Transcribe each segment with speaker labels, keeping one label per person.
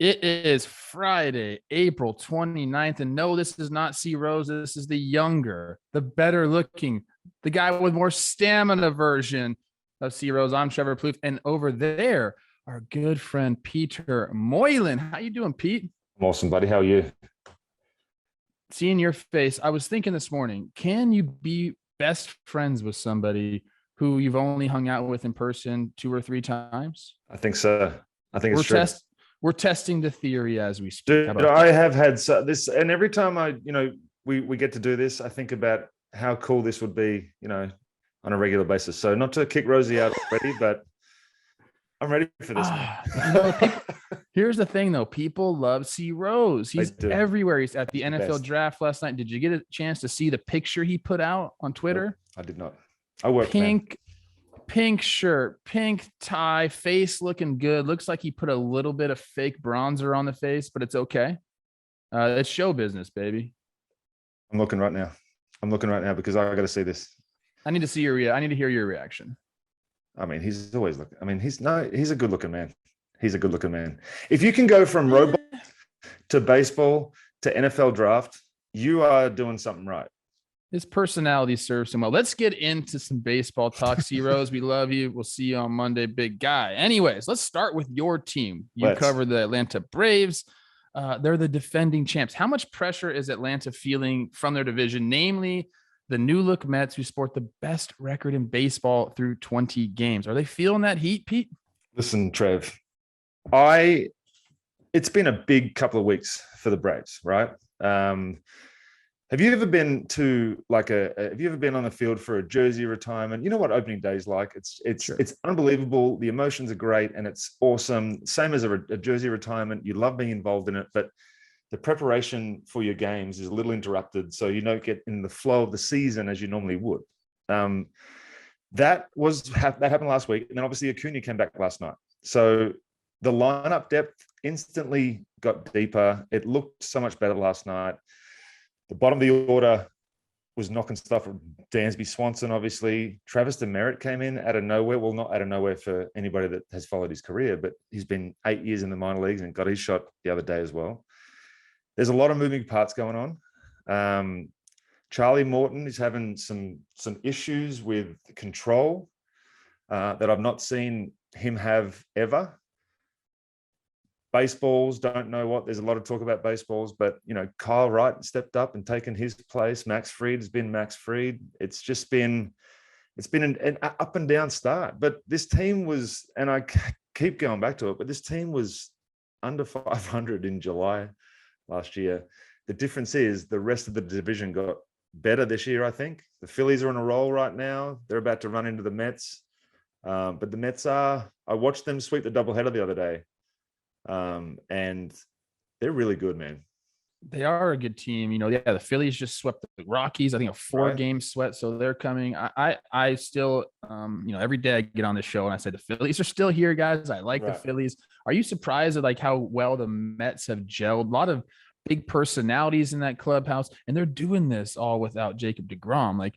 Speaker 1: It is Friday, April 29th. And no, this is not C Rose. This is the younger, the better looking, the guy with more stamina version of C Rose. I'm Trevor Plouffe. And over there, our good friend Peter Moylan. How you doing, Pete?
Speaker 2: I'm awesome, buddy. How are you?
Speaker 1: Seeing your face, I was thinking this morning, can you be best friends with somebody who you've only hung out with in person 2 or 3 times?
Speaker 2: I think so. I think
Speaker 1: We're
Speaker 2: it's true.
Speaker 1: test we're testing the theory as we speak. How
Speaker 2: Dude,
Speaker 1: about
Speaker 2: I
Speaker 1: that?
Speaker 2: have had this, and every time we get to do this, I think about how cool this would be, on a regular basis. So not to kick Rosie out already, but I'm ready for this, man.
Speaker 1: People, here's the thing though. People love C Rose.
Speaker 2: They
Speaker 1: He's
Speaker 2: do.
Speaker 1: everywhere. He's at the
Speaker 2: He's the
Speaker 1: NFL
Speaker 2: best.
Speaker 1: draft last night. Did you get a chance to see the picture he put out on
Speaker 2: Nope,
Speaker 1: Twitter?
Speaker 2: I did not. I worked, man.
Speaker 1: Pink shirt, pink tie, face looking good. Looks like he put a little bit of fake bronzer on the face, but it's okay. It's show business, baby.
Speaker 2: I'm looking right now. Because I got to see this.
Speaker 1: I need to see I need to hear your reaction.
Speaker 2: I mean, he's always looking. I mean, he's a good looking man. He's a good looking man. If you can go from robot to baseball to NFL draft, you are doing something right.
Speaker 1: His personality serves him well. Let's get into some baseball talk. C Rose, we love you. We'll see you on Monday, big guy. Anyways, let's start with your team. You cover the Atlanta Braves. They're the defending champs. How much pressure is Atlanta feeling from their division, namely the new look Mets, who sport the best record in baseball through 20 games? Are they feeling that heat, Pete?
Speaker 2: Listen, Trev, it's been a big couple of weeks for the Braves, right? Have you ever been to have you ever been on the field for a jersey retirement? You know what opening day is like. It's unbelievable. The emotions are great and it's awesome. Same as a jersey retirement. You love being involved in it, but the preparation for your games is a little interrupted, so you don't get in the flow of the season as you normally would. That happened last week, and then obviously Acuna came back last night. So the lineup depth instantly got deeper. It looked so much better last night. The bottom of the order was knocking stuff from Dansby Swanson, obviously. Travis Demeritte came in out of nowhere. Well, not out of nowhere for anybody that has followed his career, but he's been 8 years in the minor leagues and got his shot the other day as well. There's a lot of moving parts going on. Charlie Morton is having some issues with control that I've not seen him have ever. Baseballs, don't know what. There's a lot of talk about baseballs, but Kyle Wright stepped up and taken his place. Max Fried has been Max Fried. It's been an up and down start. But this team was, and I keep going back to it, but this team was under 500 in July last year. The difference is the rest of the division got better this year, I think. The Phillies are on a roll right now. They're about to run into the Mets. But the Mets I watched them sweep the doubleheader the other day. And they're really good, man.
Speaker 1: They are a good team. The Phillies just swept the Rockies. I think a 4-game sweat. So they're coming. I still, every day I get on this show and I say the Phillies are still here, guys. I like the Phillies. Are you surprised at how well the Mets have gelled? A lot of big personalities in that clubhouse, and they're doing this all without Jacob deGrom.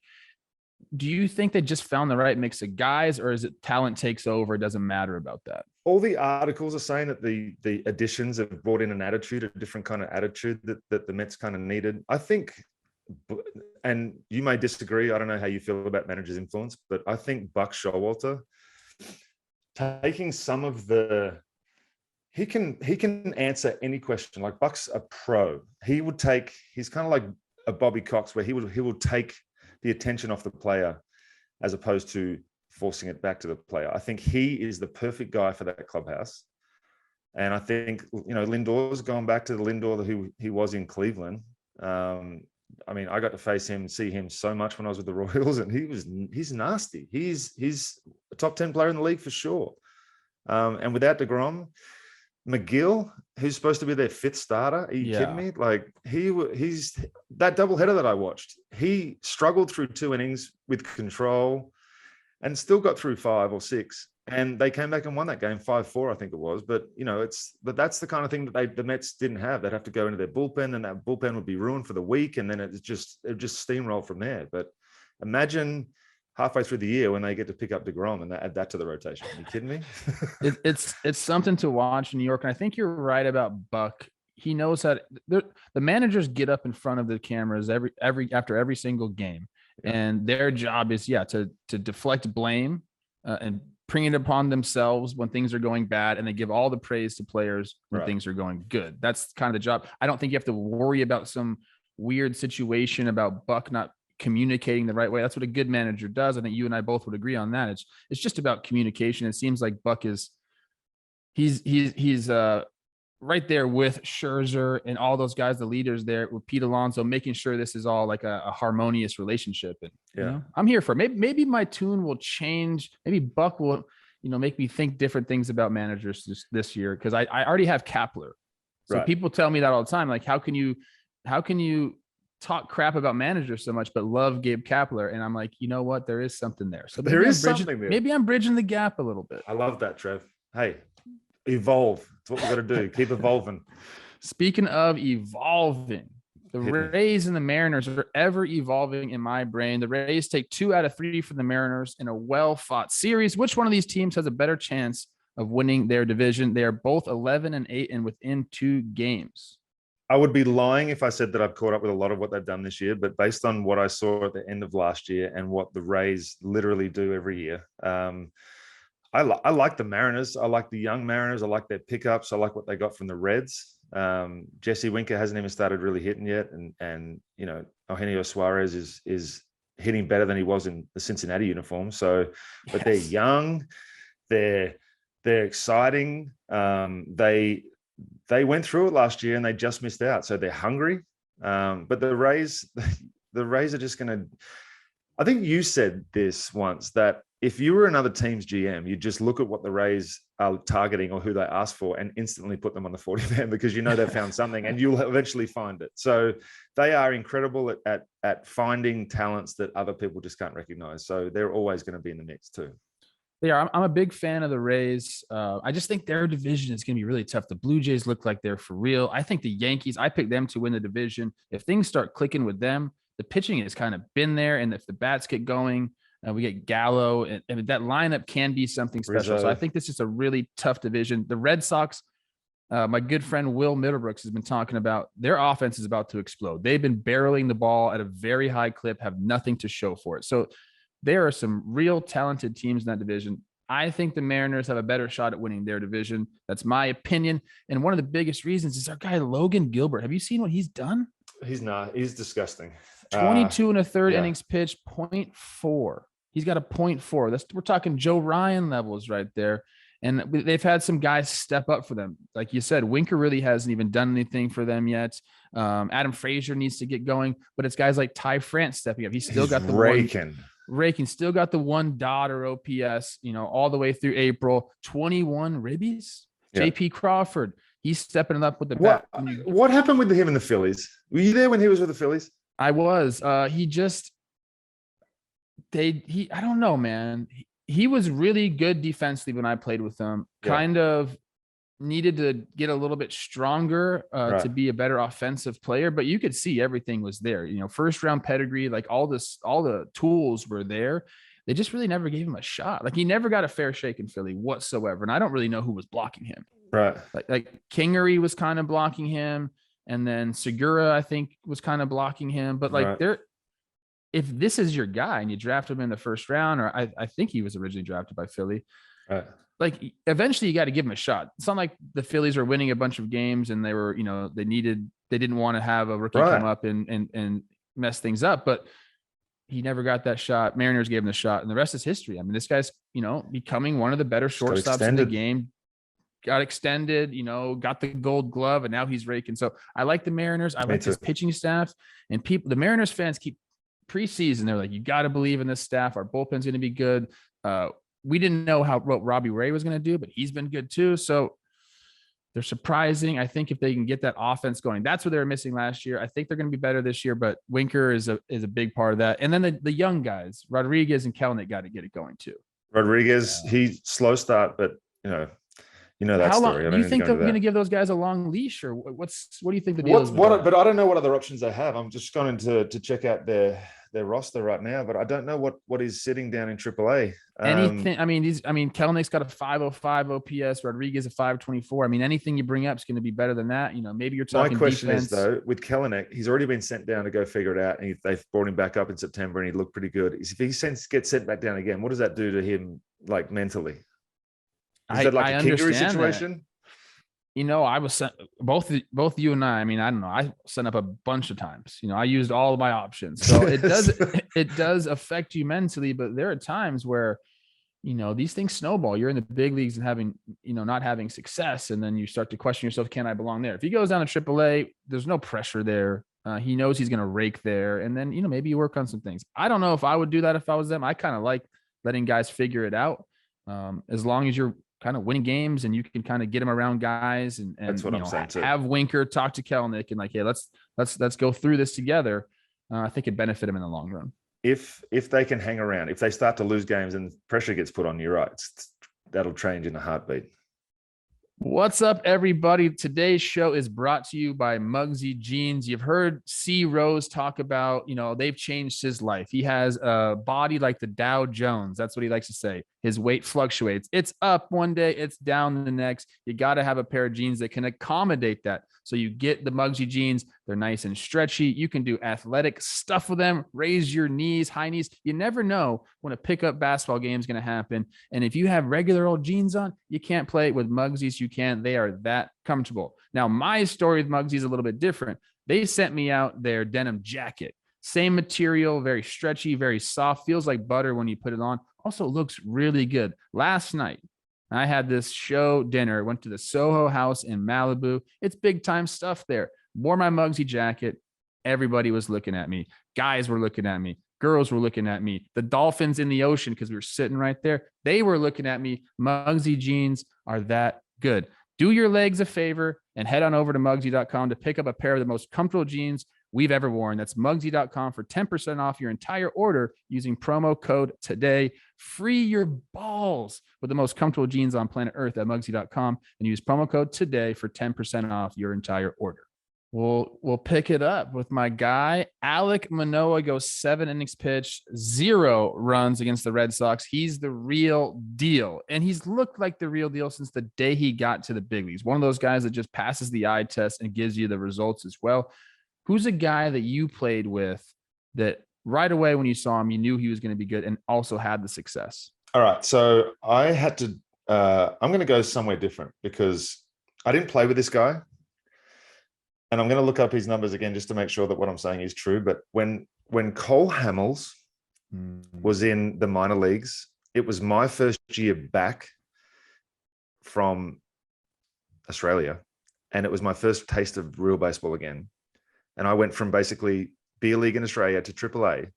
Speaker 1: Do you think they just found the right mix of guys, or is it talent takes over? It doesn't matter about that.
Speaker 2: All the articles are saying that the additions have brought in a different kind of attitude that the Mets kind of needed. I think, and you may disagree, I don't know how you feel about manager's influence, but I think Buck Showalter taking some of he can answer any question. Like, Buck's a pro. He's kind of like a Bobby Cox, where he will take the attention off the player as opposed to forcing it back to the player. I think he is the perfect guy for that clubhouse. And I think, Lindor's gone back to the Lindor who he was in Cleveland. I got to see him so much when I was with the Royals, and he's nasty. He's a top 10 player in the league for sure. And without DeGrom, McGill, who's supposed to be their 5th starter. Are you kidding me? He's that doubleheader that I watched. He struggled through 2 innings with control and still got through 5 or 6. And they came back and won that game 5-4, I think it was. But but that's the kind of thing that the Mets didn't have. They'd have to go into their bullpen, and that bullpen would be ruined for the week, and then it just steamroll from there. But imagine halfway through the year when they get to pick up DeGrom and they add that to the rotation. Are you kidding me?
Speaker 1: It's something to watch in New York. And I think you're right about Buck. He knows how the managers get up in front of the cameras after every single game. Yeah. And their job is, to deflect blame and bring it upon themselves when things are going bad. And they give all the praise to players when things are going good. That's kind of the job. I don't think you have to worry about some weird situation about Buck not communicating the right way. That's what a good manager does. I think you and I both would agree on that. It's just about communication. It seems like Buck he's right there with Scherzer and all those guys, the leaders there with Pete Alonso, making sure this is all like a harmonious relationship. And I'm here for it. Maybe my tune will change. Maybe Buck will, make me think different things about managers this year. Cause I already have Kapler. So people tell me that all the time. Like, how can you talk crap about managers so much, but love Gabe Kapler? And I'm like, you know what? There is something there. So something there. Maybe I'm bridging the gap a little bit.
Speaker 2: I love that, Trev. Hey, evolve. That's what we got to do. Keep evolving.
Speaker 1: Speaking of evolving, the Rays and the Mariners are ever evolving in my brain. The Rays take 2 out of 3 from the Mariners in a well-fought series. Which one of these teams has a better chance of winning their division? They are both 11-8 and within 2 games.
Speaker 2: I would be lying if I said that I've caught up with a lot of what they've done this year, but based on what I saw at the end of last year and what the Rays literally do every year, I like the Mariners. I like the young Mariners. I like their pickups. I like what they got from the Reds. Jesse Winker hasn't even started really hitting yet, and Eugenio Suarez is hitting better than he was in the Cincinnati uniform. So, but they're young, they're exciting. They went through it last year and they just missed out. So they're hungry. But the Rays are just going to. I think you said this once, that if you were another team's GM, you'd just look at what the Rays are targeting or who they ask for and instantly put them on the 40 man, because they've found something and you'll eventually find it. So they are incredible at finding talents that other people just can't recognize. So they're always going to be in the mix too.
Speaker 1: Yeah, I'm a big fan of the Rays. I just think their division is going to be really tough. The Blue Jays look like they're for real. I think the Yankees, I picked them to win the division. If things start clicking with them, the pitching has kind of been there. And if the bats get going, we get Gallo, and that lineup can be something special. Rizzo. So I think this is a really tough division. The Red Sox, my good friend Will Middlebrooks has been talking about, their offense is about to explode. They've been barreling the ball at a very high clip, have nothing to show for it. So there are some real talented teams in that division. I think the Mariners have a better shot at winning their division. That's my opinion. And one of the biggest reasons is our guy, Logan Gilbert. Have you seen what he's done?
Speaker 2: He's not. He's disgusting.
Speaker 1: 22 and a third innings pitched, 0.4. He's got a 0.4. We're talking Joe Ryan levels right there. And they've had some guys step up for them. Like you said, Winker really hasn't even done anything for them yet. Adam Frazier needs to get going, but it's guys like Ty France stepping up. He's got the raking, still got the $1 OPS, all the way through April. 21 ribbies. Yeah. JP Crawford, he's stepping up with the bat.
Speaker 2: What happened with him in the Phillies? Were you there when he was with the Phillies?
Speaker 1: I was. I don't know, man. He was really good defensively when I played with him. Yeah. Kind of needed to get a little bit stronger to be a better offensive player, but you could see everything was there. First round pedigree, like all the tools were there. They just really never gave him a shot. Like he never got a fair shake in Philly whatsoever. And I don't really know who was blocking him.
Speaker 2: Right.
Speaker 1: Like Kingery was kind of blocking him. And then Segura, I think, was kind of blocking him. But if this is your guy and you draft him in the first round, or I think he was originally drafted by Philly, like eventually you got to give him a shot. It's not like the Phillies were winning a bunch of games and they were, they didn't want to have a rookie come up and mess things up, but he never got that shot. Mariners gave him the shot, and the rest is history. I mean, this guy's, becoming one of the better shortstops in the game. Got extended, got the Gold Glove, and now he's raking. So I like the Mariners. I like his pitching staff, and the Mariners fans keep preseason. They're like, you got to believe in this staff. Our bullpen's going to be good. We didn't know what Robbie Ray was going to do, but he's been good too. So they're surprising. I think if they can get that offense going, that's what they were missing last year. I think they're going to be better this year, but Winker is a big part of that. And then the young guys, Rodriguez and Kelenic, got to get it going too.
Speaker 2: Rodriguez, he slow start, but that
Speaker 1: how
Speaker 2: story.
Speaker 1: Long, do you think they're going to give those guys a long leash, or what do you think the deal is?
Speaker 2: But I don't know what other options they have. I'm just going to check out their their roster right now, but I don't know what is sitting down in AAA.
Speaker 1: Anything. Kelenick's got a 505 OPS, Rodriguez a 524. I mean, anything you bring up is going to be better than that. Maybe you're talking.
Speaker 2: My question
Speaker 1: defense.
Speaker 2: is though, with Kelenic, he's already been sent down to go figure it out, and they've brought him back up in September, and he looked pretty good. If he gets sent back down again, what does that do to him, like mentally? Is that like a Kingery situation?
Speaker 1: That. I was sent both you and I mean, I don't know. I sent up a bunch of times. I used all of my options. So it does affect you mentally, but there are times where, these things snowball. You're in the big leagues and having, not having success. And then you start to question yourself, can I belong there? If he goes down to AAA, there's no pressure there. He knows he's going to rake there. And then, maybe you work on some things. I don't know if I would do that if I was them. I kind of like letting guys figure it out. As long as you're kind of winning games and you can kind of get them around guys and
Speaker 2: that's what I'm saying too.
Speaker 1: Have Winker talk to Kelenic and like, hey, let's go through this together. I think it'd benefit him in the long run.
Speaker 2: If they can hang around, if they start to lose games and pressure gets put on, you're right. That'll change in a heartbeat.
Speaker 1: What's up, everybody? Today's show is brought to you by Mugsy Jeans. You've heard C. Rose talk about, they've changed his life. He has a body like the Dow Jones. That's what he likes to say. His weight fluctuates. It's up one day, it's down the next. You got to have a pair of jeans that can accommodate that. So you get the Mugsy jeans. They're nice and stretchy. You can do athletic stuff with them. Raise your knees, high knees. You never know when a pickup basketball game is going to happen. And if you have regular old jeans on, you can't play with Mugsy's. You can. They are that comfortable. Now, my story with Mugsy is a little bit different. They sent me out their denim jacket. Same material, very stretchy, very soft. Feels like butter when you put it on. Also looks really good. Last night, I had this show dinner, went to the Soho House in Malibu. It's big time stuff there. Wore my Mugsy jacket. Everybody was looking at me. Guys were looking at me. Girls were looking at me. The dolphins in the ocean, because we were sitting right there, they were looking at me. Mugsy jeans are that good. Do your legs a favor and head on over to Mugsy.com to pick up a pair of the most comfortable jeans we've ever worn. That's Mugsy.com for 10% off your entire order using promo code today. Free your balls with the most comfortable jeans on planet Earth at Mugsy.com and use promo code today for 10% off your entire order. We'll pick it up with my guy. Alek Manoah goes 7 innings pitched, 0 runs against the Red Sox. He's the real deal. And he's looked like the real deal since the day he got to the big leagues. One of those guys that just passes the eye test and gives you the results as well. Who's a guy that you played with that right away when you saw him, you knew he was going to be good and also had the success?
Speaker 2: All right. So I had to, I'm going to go somewhere different because I didn't play with this guy. And I'm going to look up his numbers again just to make sure that what I'm saying is true. But when Cole Hamels was in the minor leagues, it was my first year back from Australia. And it was my first taste of real baseball again. And I went from basically beer league in Australia to AAA.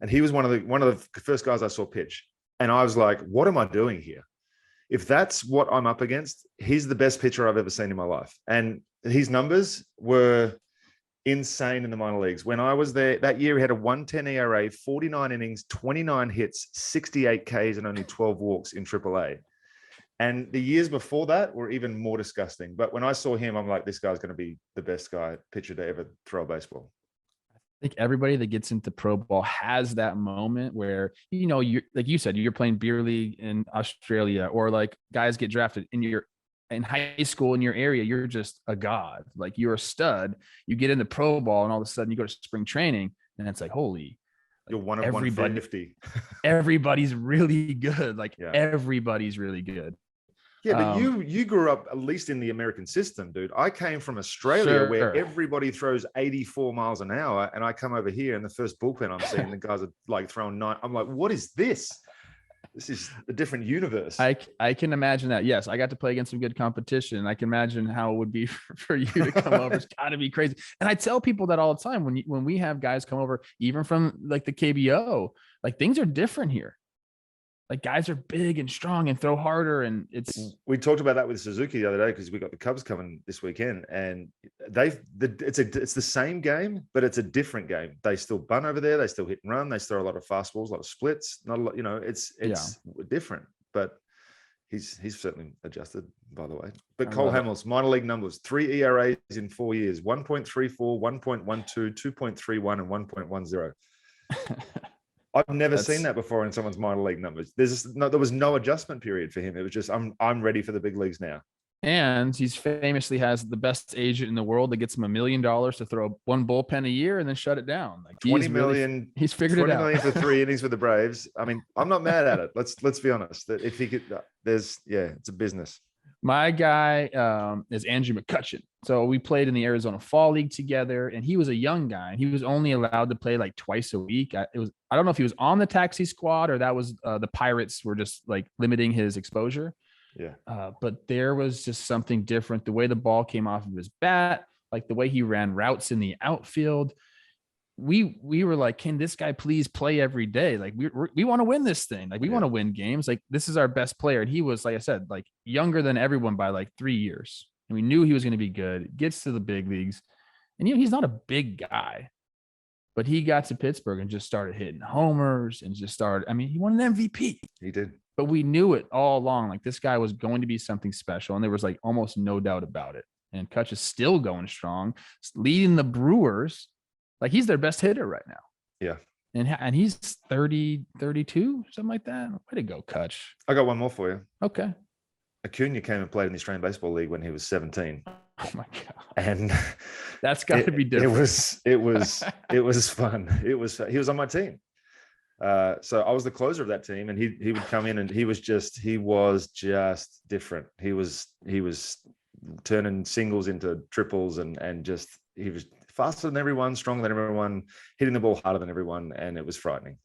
Speaker 2: And he was one of the first guys I saw pitch. And I was like, what am I doing here? If that's what I'm up against, he's the best pitcher I've ever seen in my life. And his numbers were insane in the minor leagues. When I was there that year, he had a 1.10 ERA, 49 innings, 29 hits, 68 Ks, and only 12 walks in AAA. And the years before that were even more disgusting. But when I saw him, I'm like, this guy's going to be the best pitcher to ever throw a baseball.
Speaker 1: I think everybody that gets into pro ball has that moment where, you're like you said, you're playing beer league in Australia, or like guys get drafted in high school in your area. You're just a god. Like you're a stud. You get into pro ball and all of a sudden you go to spring training and it's like, holy,
Speaker 2: you're one of 150.
Speaker 1: Everybody's really good. Like everybody's really good.
Speaker 2: Yeah, but you grew up at least in the American system, dude. I came from Australia where everybody throws 84 miles an hour, and I come over here and the first bullpen I'm seeing, the guys are like throwing 9. I'm like, what is this? This is a different universe.
Speaker 1: I can imagine that. Yes, I got to play against some good competition. I can imagine how it would be for you to come over. It's got to be crazy. And I tell people that all the time when we have guys come over, even from like the KBO, like things are different here. Like guys are big and strong and throw harder, and
Speaker 2: we talked about that with Suzuki the other day because we got the Cubs coming this weekend, and it's the same game, but it's a different game. They still bunt over there, they still hit and run, they throw a lot of fastballs, a lot of splits, not a lot, it's different. But he's certainly adjusted, by the way. But Cole Hamels, minor league numbers: 3 ERAs in 4 years, 1.34, 1.12, 2.31, and 1.10. I've never seen that before in someone's minor league numbers. There was no adjustment period for him. It was just, I'm ready for the big leagues now.
Speaker 1: And he's famously has the best agent in the world that gets him $1 million to throw one bullpen a year and then shut it down. Like
Speaker 2: 20 million.
Speaker 1: He's figured it out.
Speaker 2: 20 million for 3 innings with the Braves. I mean, I'm not mad at it. Let's be honest. That if he could, it's a business.
Speaker 1: My guy is Andrew McCutchen. So we played in the Arizona Fall League together, and he was a young guy, and he was only allowed to play like twice a week. I don't know if he was on the taxi squad or that was the Pirates were just like limiting his exposure.
Speaker 2: Yeah.
Speaker 1: But there was just something different. The way the ball came off of his bat, like the way he ran routes in the outfield. We were like, can this guy please play every day? Like we want to win this thing. Like we want to win games. Like this is our best player. And he was, like I said, like younger than everyone by like 3 years. And we knew he was going to be good. Gets to the big leagues. And he's not a big guy, but he got to Pittsburgh and just started hitting homers and just started. I mean, he won an MVP.
Speaker 2: He did.
Speaker 1: But we knew it all along. Like this guy was going to be something special. And there was like almost no doubt about it. And Kutch is still going strong, leading the Brewers. Like he's their best hitter right now.
Speaker 2: Yeah.
Speaker 1: And he's 30, 32, something like that. Way to go, Kutch.
Speaker 2: I got one more for you.
Speaker 1: Okay.
Speaker 2: Acuna came and played in the Australian Baseball League when he was 17.
Speaker 1: Oh my God.
Speaker 2: And
Speaker 1: that's got to be different.
Speaker 2: It was fun. He was on my team. So I was the closer of that team, and he would come in and he was just different. He was turning singles into triples and just he was faster than everyone, stronger than everyone, hitting the ball harder than everyone, and it was frightening.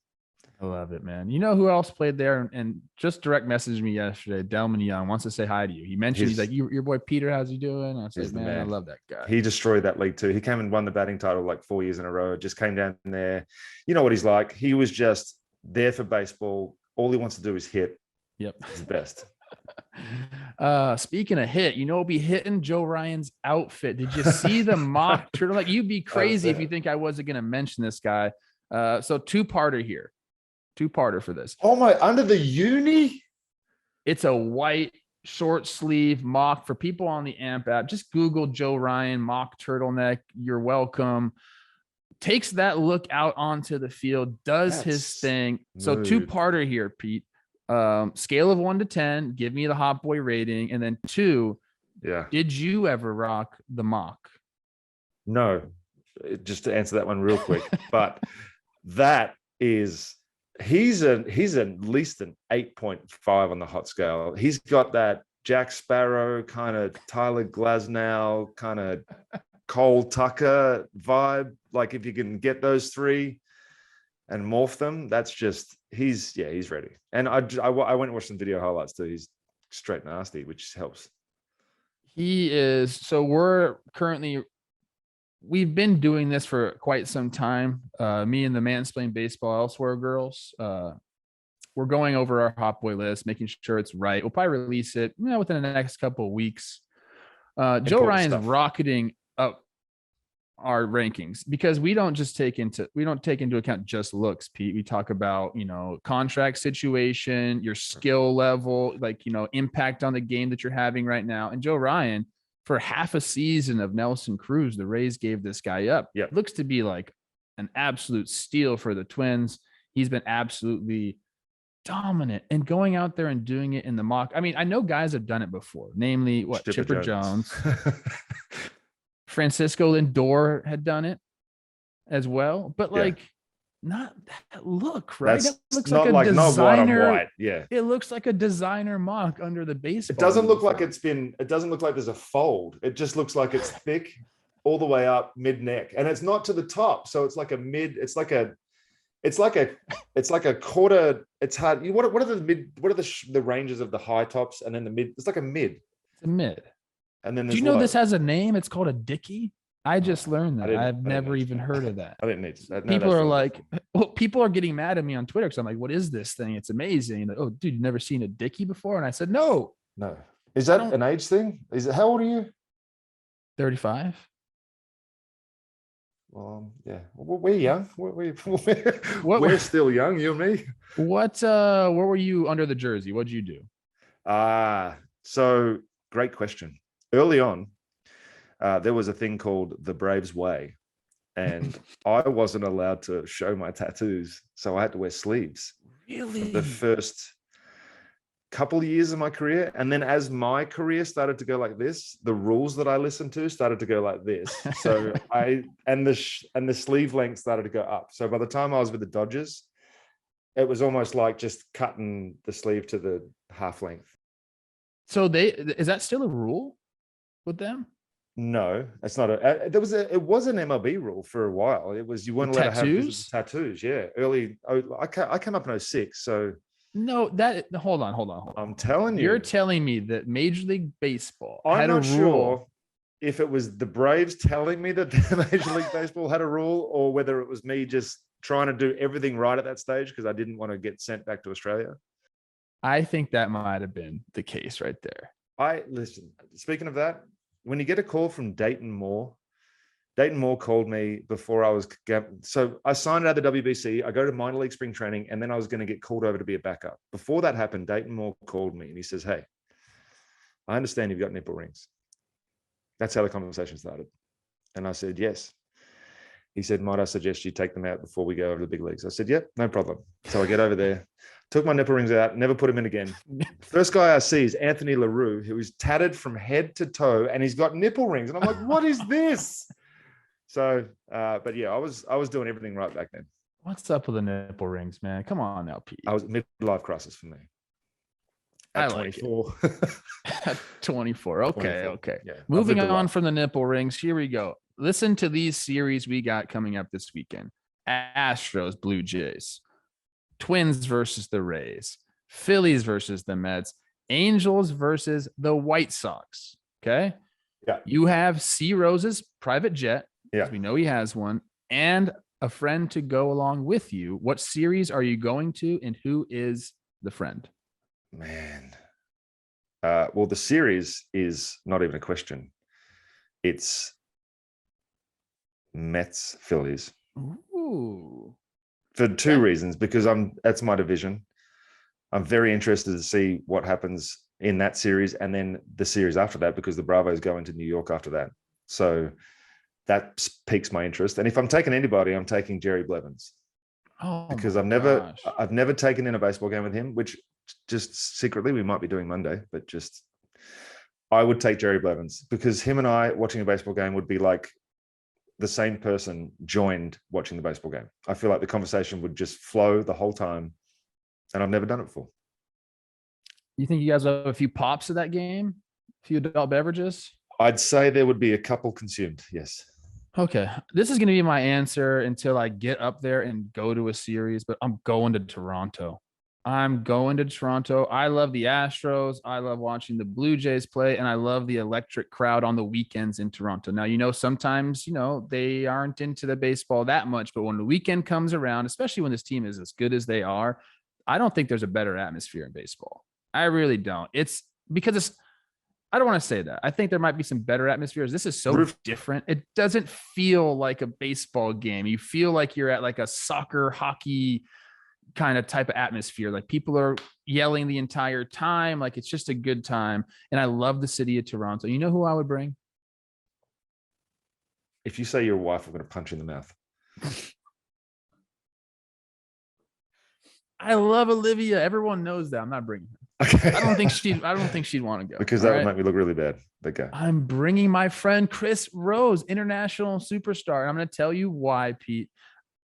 Speaker 1: I love it, man. You know who else played there and just direct messaged me yesterday? Delman Young wants to say hi to you. He mentioned he's like, your boy Peter, how's he doing? I said, man, I love that guy.
Speaker 2: He destroyed that league too. He came and won the batting title like 4 years in a row. Just came down there. You know what he's like. He was just there for baseball. All he wants to do is hit.
Speaker 1: Yep.
Speaker 2: He's the best.
Speaker 1: Speaking of hit, we'll be hitting Joe Ryan's outfit. Did you see the mock turtle? Like you'd be crazy if you think I wasn't going to mention this guy. So two-parter here. Two-parter for this.
Speaker 2: Oh my, under the uni?
Speaker 1: It's a white short sleeve mock for people on the AMP app. Just Google Joe Ryan mock turtleneck. You're welcome. Takes that look out onto the field, does his thing. So two-parter here, Pete. Scale of 1 to 10, give me the hot boy rating. And then 2, did you ever rock the mock?
Speaker 2: No, just to answer that one real quick. But that is, he's at least an 8.5 on the hot scale. He's got that Jack Sparrow kind of Tyler Glasnow kind of Cole Tucker vibe. Like if you can get those three and morph them, that's just he's ready. And I went and watched some video highlights too. He's straight nasty, which helps.
Speaker 1: He is. So we've been doing this for quite some time. Me and the Mansplain Baseball Elsewhere girls. We're going over our hot boy list, making sure it's right. We'll probably release it within the next couple of weeks. Joe Ryan's rocketing up our rankings because we don't take into account just looks, Pete. We talk about, contract situation, your skill level, like, impact on the game that you're having right now. And Joe Ryan, for half a season of Nelson Cruz, the Rays gave this guy up.
Speaker 2: Yeah.
Speaker 1: Looks to be like an absolute steal for the Twins. He's been absolutely dominant and going out there and doing it in the mock. I mean, I know guys have done it before, namely Chipper Jones. Francisco Lindor had done it as well, but not that look, right? It looks like a designer.
Speaker 2: White. Yeah.
Speaker 1: It looks like a designer mock under the baseball.
Speaker 2: It doesn't look like it doesn't look like there's a fold. It just looks like it's thick all the way up mid neck. And it's not to the top. So it's like it's like a quarter. It's hard. What are the ranges of the high tops and then the mid? It's like a mid.
Speaker 1: It's a mid.
Speaker 2: And then
Speaker 1: do you know this has a name? It's called a Dickey. I just learned that. I've never even heard of that.
Speaker 2: I didn't need to.
Speaker 1: People are like, people are getting mad at me on Twitter because I'm like, what is this thing? It's amazing. Like, oh, dude, you've never seen a Dickey before? And I said, no.
Speaker 2: Is that an age thing? How old are you?
Speaker 1: 35.
Speaker 2: Well, yeah, we're young. We're still young, you and me.
Speaker 1: Where were you under the jersey? What'd you do?
Speaker 2: So great question. Early on, there was a thing called the Braves Way. and I wasn't allowed to show my tattoos, so I had to wear sleeves.
Speaker 1: Really?
Speaker 2: For the first couple of years of my career, and then as my career started to go like this, the rules that I listened to started to go like this. So the sleeve length started to go up. So by the time I was with the Dodgers, it was almost like just cutting the sleeve to the half length.
Speaker 1: So is that still a rule with them?
Speaker 2: No, it's not. It was an MLB rule for a while. It was you weren't allowed to have tattoos. Yeah, I came up in 06, so.
Speaker 1: No, hold on.
Speaker 2: I'm telling you.
Speaker 1: You're telling me that Major League Baseball
Speaker 2: I'm
Speaker 1: had
Speaker 2: not
Speaker 1: a rule.
Speaker 2: sure if it was the Braves telling me that Major League Baseball had a rule, or whether it was me just trying to do everything right at that stage because I didn't want to get sent back to Australia.
Speaker 1: I think that might have been the case right there.
Speaker 2: Listen, speaking of that, when you get a call from Dayton Moore called me before I was. So I signed out of the WBC. I go to minor league spring training, and then I was going to get called over to be a backup. Before that happened, Dayton Moore called me and he says, "Hey, I understand you've got nipple rings." That's how the conversation started. And I said, "Yes." He said, "Might I suggest you take them out before we go over to the big leagues?" I said, "Yep, no problem." So I get over there, took my nipple rings out, never put them in again. First guy I see is Anthony LaRue, who is tatted from head to toe, and he's got nipple rings. And I'm like, what is this? So, but yeah, I was doing everything right back then.
Speaker 1: What's up with the nipple rings, man? Come on now, Pete.
Speaker 2: I was midlife crisis for me. At 24.
Speaker 1: At 24. Okay.
Speaker 2: 24.
Speaker 1: Okay.
Speaker 2: Yeah,
Speaker 1: moving on from the nipple rings. Here we go. Listen to these series we got coming up this weekend. Astros, Blue Jays, Twins versus the Rays, Phillies versus the Mets, Angels versus the White Sox. Okay.
Speaker 2: Yeah.
Speaker 1: You have C Rose's private jet.
Speaker 2: Yeah.
Speaker 1: We know he has one, and a friend to go along with you. What series are you going to, and who is the friend?
Speaker 2: Man. Well, the series is not even a question. It's Mets, Phillies.
Speaker 1: Ooh.
Speaker 2: For two reasons, because that's my division. I'm very interested to see what happens in that series and then the series after that, because the Bravos go into New York after that. So that piques my interest. And if I'm taking anybody, I'm taking Jerry Blevins.
Speaker 1: Oh,
Speaker 2: because I've never taken in a baseball game with him, which just secretly we might be doing Monday, but just I would take Jerry Blevins, because him and I watching a baseball game would be like the same person joined watching the baseball game. I feel like the conversation would just flow the whole time, and I've never done it before.
Speaker 1: You think you guys have a few pops of that game? A few adult beverages?
Speaker 2: I'd say there would be a couple consumed, yes.
Speaker 1: Okay. This is going to be my answer until I get up there and go to a series, but I'm going to Toronto. I love the Astros. I love watching the Blue Jays play, and I love the electric crowd on the weekends in Toronto. Now, sometimes, they aren't into the baseball that much, but when the weekend comes around, especially when this team is as good as they are, I don't think there's a better atmosphere in baseball. I really don't. It's because I don't want to say that. I think there might be some better atmospheres. This is so different. It doesn't feel like a baseball game. You feel like you're at like a soccer, hockey kind of type of atmosphere. Like people are yelling the entire time. Like it's just a good time. And I love the city of Toronto. You know who I would bring?
Speaker 2: If you say your wife, I'm going to punch you in the mouth.
Speaker 1: I love Olivia. Everyone knows that. I'm not bringing her.
Speaker 2: Okay.
Speaker 1: I don't think she'd want to go,
Speaker 2: because that would make me look really bad. Okay.
Speaker 1: I'm bringing my friend Chris Rose, international superstar. And I'm going to tell you why, Pete.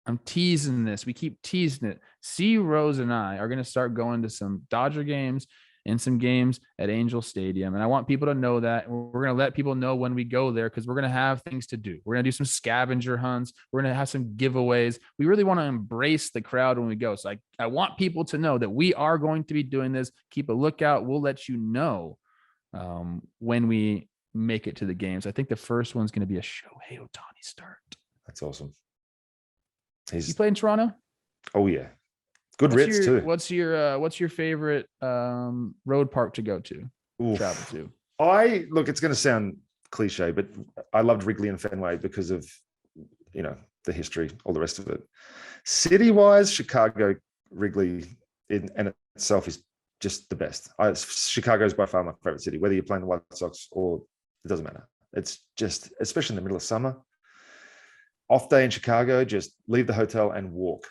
Speaker 1: I'm teasing this. We keep teasing it. C Rose and I are going to start going to some Dodger games and some games at Angel Stadium. And I want people to know that. We're going to let people know when we go there, because we're going to have things to do. We're going to do some scavenger hunts. We're going to have some giveaways. We really want to embrace the crowd when we go. So I want people to know that we are going to be doing this. Keep a lookout. We'll let you know when we make it to the games. I think the first one's going to be a Shohei Ohtani start.
Speaker 2: That's awesome.
Speaker 1: You play in Toronto?
Speaker 2: Oh yeah, good Ritz too.
Speaker 1: What's your favorite road park to go to?
Speaker 2: Oof.
Speaker 1: Travel to?
Speaker 2: It's going to sound cliche, but I loved Wrigley and Fenway because of the history, all the rest of it. City wise, Chicago Wrigley in itself is just the best. Chicago is by far my favorite city. Whether you're playing the White Sox or it doesn't matter. It's just, especially in the middle of summer. Off day in Chicago, just leave the hotel and walk.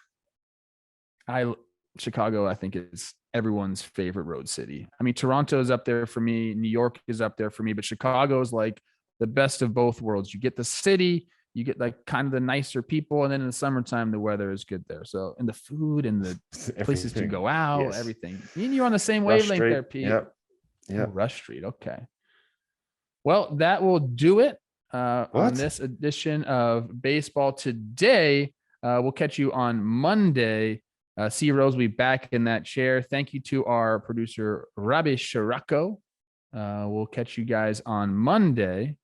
Speaker 1: Chicago, I think, is everyone's favorite road city. I mean, Toronto is up there for me. New York is up there for me, but Chicago is like the best of both worlds. You get the city, you get like kind of the nicer people, and then in the summertime, the weather is good there. So, and the food and the places to go out, everything. You're on the same wavelength there, Pete.
Speaker 2: Yep.
Speaker 1: Oh, Rush Street. Okay. Well, that will do it on this edition of Baseball Today. We'll catch you on Monday. C. Rose will be back in that chair. Thank you to our producer, Rabbi Shirako. We'll catch you guys on Monday.